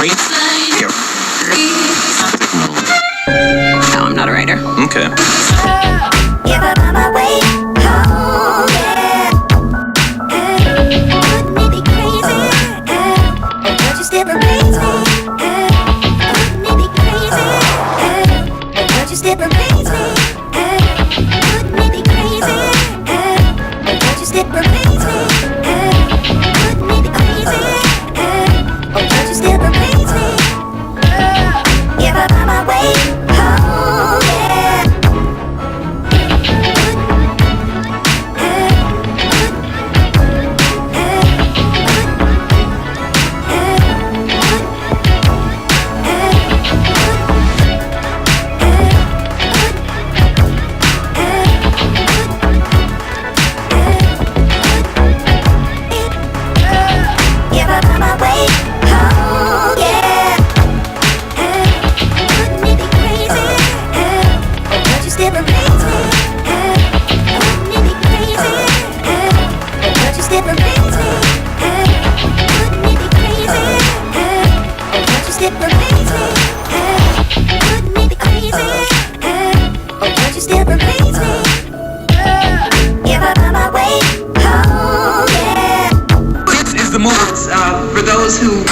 No, I'm not a writer. Okay. The movement for those who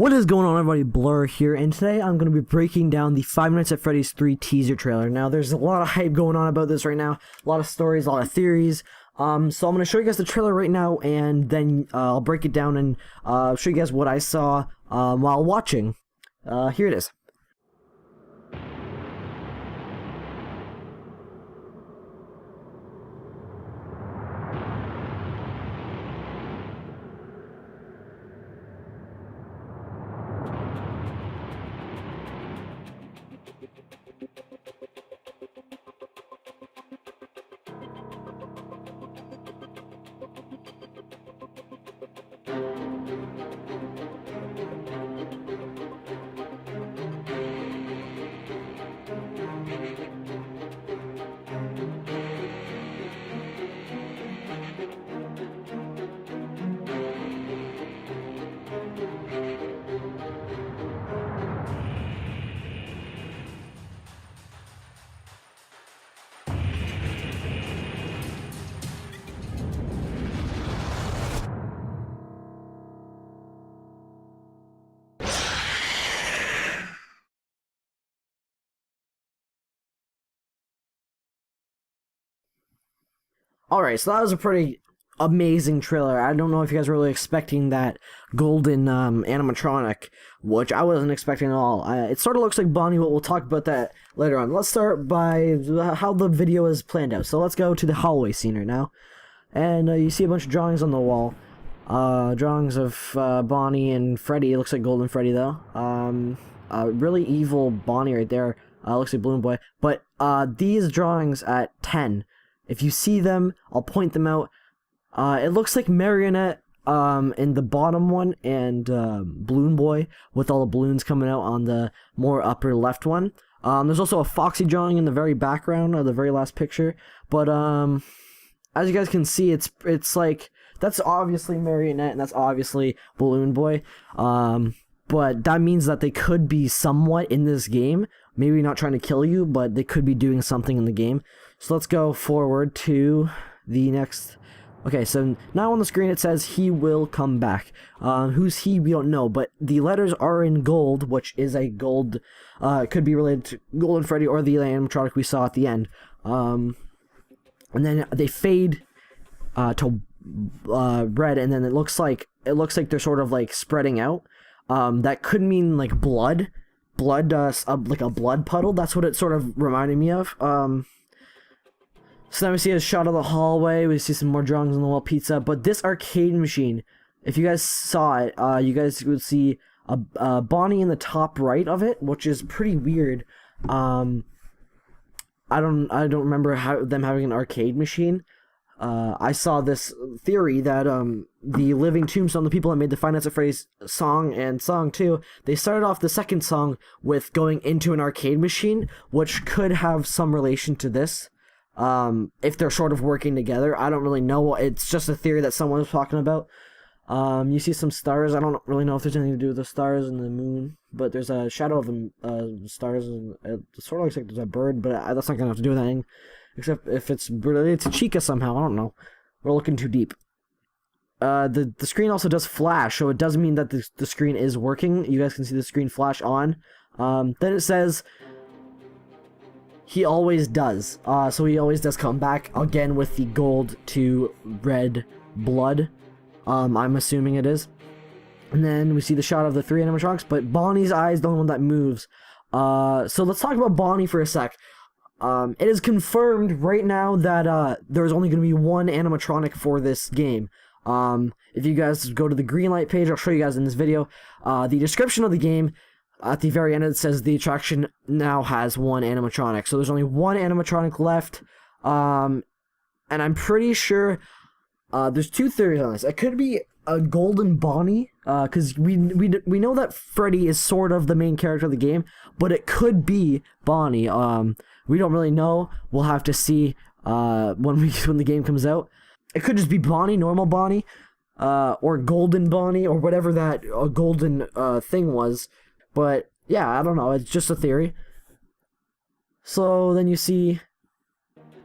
What is going on, everybody? Blur here, and today I'm going to be breaking down the Five Nights at Freddy's 3 teaser trailer. Now, there's a lot of hype going on about this right now, a lot of stories, a lot of theories. So I'm going to show you guys the trailer right now, and then I'll break it down and show you guys what I saw while watching. Here it is. Alright, so that was a pretty amazing trailer. I don't know if you guys were really expecting that golden animatronic, which I wasn't expecting at all. It sort of looks like Bonnie, but we'll talk about that later on. Let's start by how the video is planned out. So let's go to the hallway scene right now. And you see a bunch of drawings on the wall. Drawings of Bonnie and Freddy. It looks like Golden Freddy, though. Really evil Bonnie right there. Looks like Balloon Boy. But these drawings at 10, if you see them, I'll point them out. It looks like Marionette in the bottom one, and Balloon Boy with all the balloons coming out on the more upper left one. There's also a Foxy drawing in the very background of the very last picture. But as you guys can see, it's like, that's obviously Marionette and that's obviously Balloon Boy. But that means that they could be somewhat in this game. Maybe not trying to kill you, but they could be doing something in the game. So let's go forward to the next. Okay, so now on the screen it says he will come back. Who's he? We don't know, but the letters are in gold, which is a gold. It could be related to Golden Freddy or the animatronic we saw at the end. And then they fade to red, and then it looks like they're sort of like spreading out. That could mean like blood, like a blood puddle. That's what it sort of reminded me of. So now we see a shot of the hallway. We see some more drawings on the wall, pizza. But this arcade machine, if you guys saw it, you guys would see a Bonnie in the top right of it, which is pretty weird. I don't remember them having an arcade machine. I saw this theory that the Living Tombstone, the people that made the Five Nights at Freddy's song and song 2, they started off the second song with going into an arcade machine, which could have some relation to this. If they're sort of working together. I don't really know. It's just a theory that someone was talking about. You see some stars. I don't really know if there's anything to do with the stars and the moon, but there's a shadow of the stars, and it sort of looks like there's a bird, but that's not gonna have to do with anything, except if it's related to Chica somehow. I don't know. We're looking too deep. The screen also does flash, so it does mean that the screen is working. You guys can see the screen flash on. Then it says he always does. So he always does come back again with the gold to red blood. I'm assuming it is. And then we see the shot of the 3 animatronics, but Bonnie's eye is the only one that moves. So let's talk about Bonnie for a sec. It is confirmed right now that there's only going to be one animatronic for this game. If you guys go to the Greenlight page, I'll show you guys in this video. The description of the game, at the very end it says the attraction now has one animatronic. So there's only one animatronic left. And I'm pretty sure there's 2 theories on this. It could be a golden Bonnie, because we know that Freddy is sort of the main character of the game, but it could be Bonnie. We don't really know. We'll have to see when the game comes out. It could just be Bonnie, normal Bonnie, or golden Bonnie, or whatever that golden thing was. But yeah, I don't know. It's just a theory. So then you see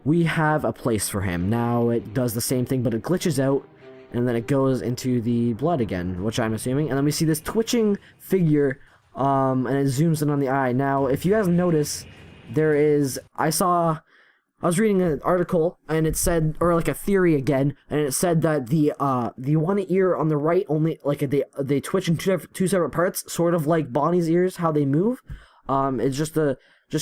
we have a place for him. Now it does the same thing, but it glitches out, and then it goes into the blood again, which I'm assuming. And then we see this twitching figure, and it zooms in on the eye. Now, if you guys notice, I was reading an article, and it said, or like a theory again, and it said that the one ear on the right only, like, they twitch in two separate parts, sort of like Bonnie's ears, how they move. It's just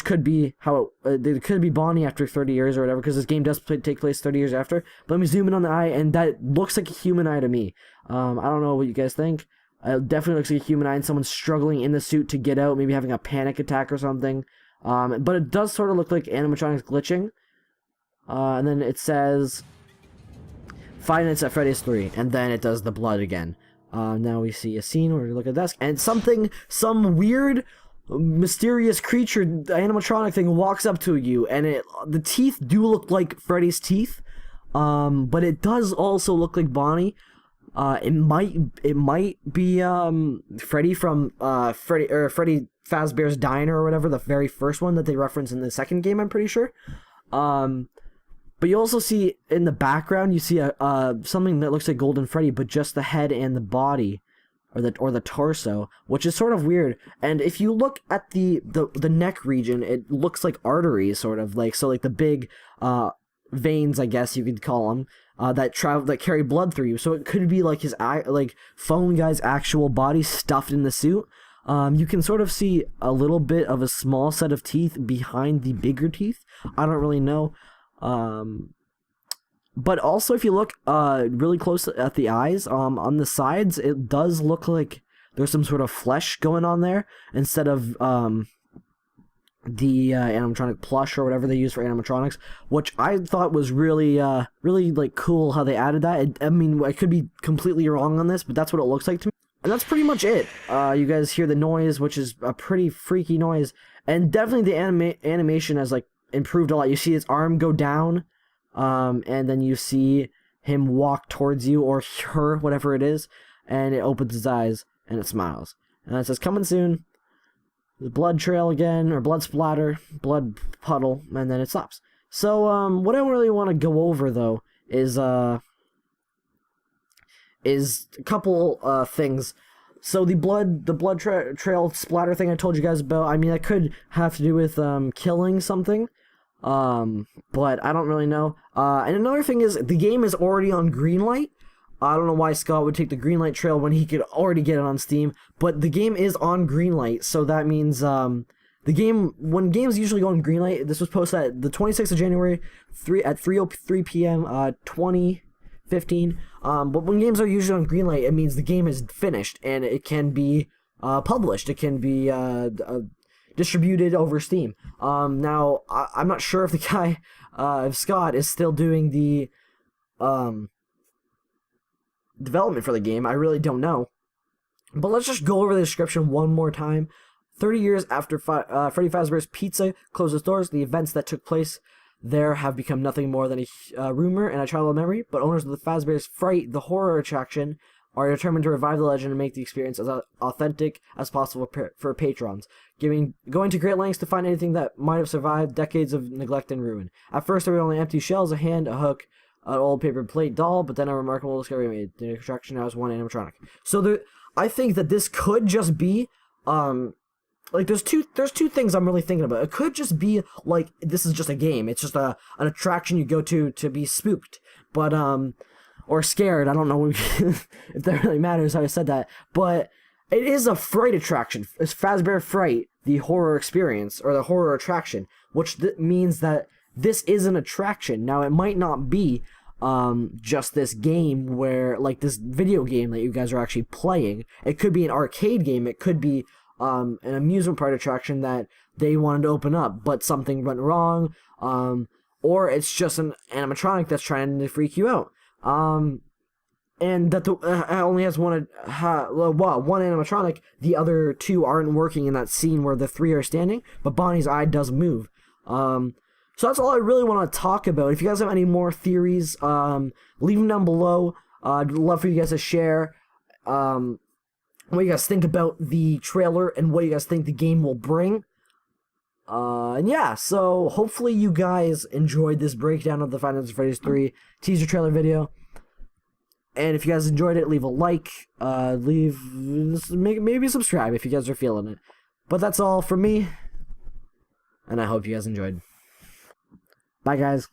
could be how it could be Bonnie after 30 years or whatever, because this game does take place 30 years after. But let me zoom in on the eye, and that looks like a human eye to me. I don't know what you guys think. It definitely looks like a human eye, and someone struggling in the suit to get out, maybe having a panic attack or something. But it does sort of look like animatronics glitching. And then it says Five Nights at Freddy's 3, and then it does the blood again. Now we see a scene where we look at the desk, and some weird, mysterious creature, the animatronic thing, walks up to you, and the teeth do look like Freddy's teeth, but it does also look like Bonnie. It might be Freddy from Freddy Fazbear's Diner or whatever, the very first one that they reference in the second game, I'm pretty sure. But you also see in the background, you see something that looks like Golden Freddy, but just the head and the body, or the torso, which is sort of weird. And if you look at the neck region, it looks like arteries, sort of like the big veins, I guess you could call them, that carry blood through you. So it could be like Phone Guy's actual body stuffed in the suit. You can sort of see a little bit of a small set of teeth behind the bigger teeth. I don't really know. But also, if you look really close at the eyes, on the sides, it does look like there's some sort of flesh going on there instead of the animatronic plush or whatever they use for animatronics, which I thought was really like cool how they added that. I mean, I could be completely wrong on this, but that's what it looks like to me. And that's pretty much it. You guys hear the noise, which is a pretty freaky noise, and definitely the animation has improved a lot. You see his arm go down, and then you see him walk towards you, or her, whatever it is, and it opens his eyes and it smiles, and it says coming soon. The blood trail again, or blood splatter, blood puddle, and then it stops. So what I really want to go over though is a couple things. So the blood trail splatter thing I told you guys about, I mean, that could have to do with killing something, but I don't really know. And another thing is, the game is already on Greenlight. I don't know why Scott would take the Greenlight trail when he could already get it on Steam, but the game is on Greenlight, so that means when games usually go on Greenlight, this was posted at the 26th of January, at 3:03 p.m. 2015. But when games are usually on Greenlight, it means the game is finished and it can be published. It can be distributed over Steam. Now I'm not sure if the guy, if Scott is still doing the development for the game. I really don't know. But let's just go over the description one more time. 30 years after Freddy Fazbear's Pizza closed its doors, the events that took place there have become nothing more than a rumor and a childhood memory, but owners of the Fazbear's Fright, the horror attraction, are determined to revive the legend and make the experience as authentic as possible for patrons, going to great lengths to find anything that might have survived decades of neglect and ruin. At first, there were only empty shells, a hand, a hook, an old paper plate doll, but then a remarkable discovery made. The attraction now has one animatronic. So I think that this could just be there's two things I'm really thinking about. It could just be like this is just a game. It's just an attraction you go to be spooked, but or scared. I don't know if that really matters how I said that, but it is a fright attraction. It's Fazbear Fright, the horror experience or the horror attraction, which means that this is an attraction. Now it might not be just this game where like this video game that you guys are actually playing. It could be an arcade game. It could be an amusement park attraction that they wanted to open up, but something went wrong, or it's just an animatronic that's trying to freak you out, and that only has one animatronic. The other two aren't working in that scene where the three are standing, but Bonnie's eye does move. So that's all I really want to talk about. If you guys have any more theories, leave them down below. I'd love for you guys to share what you guys think about the trailer and what you guys think the game will bring. And yeah, so hopefully you guys enjoyed this breakdown of the Five Nights at Freddy's 3 teaser trailer video. And if you guys enjoyed it, leave a like, maybe subscribe if you guys are feeling it. But that's all from me, and I hope you guys enjoyed. Bye, guys.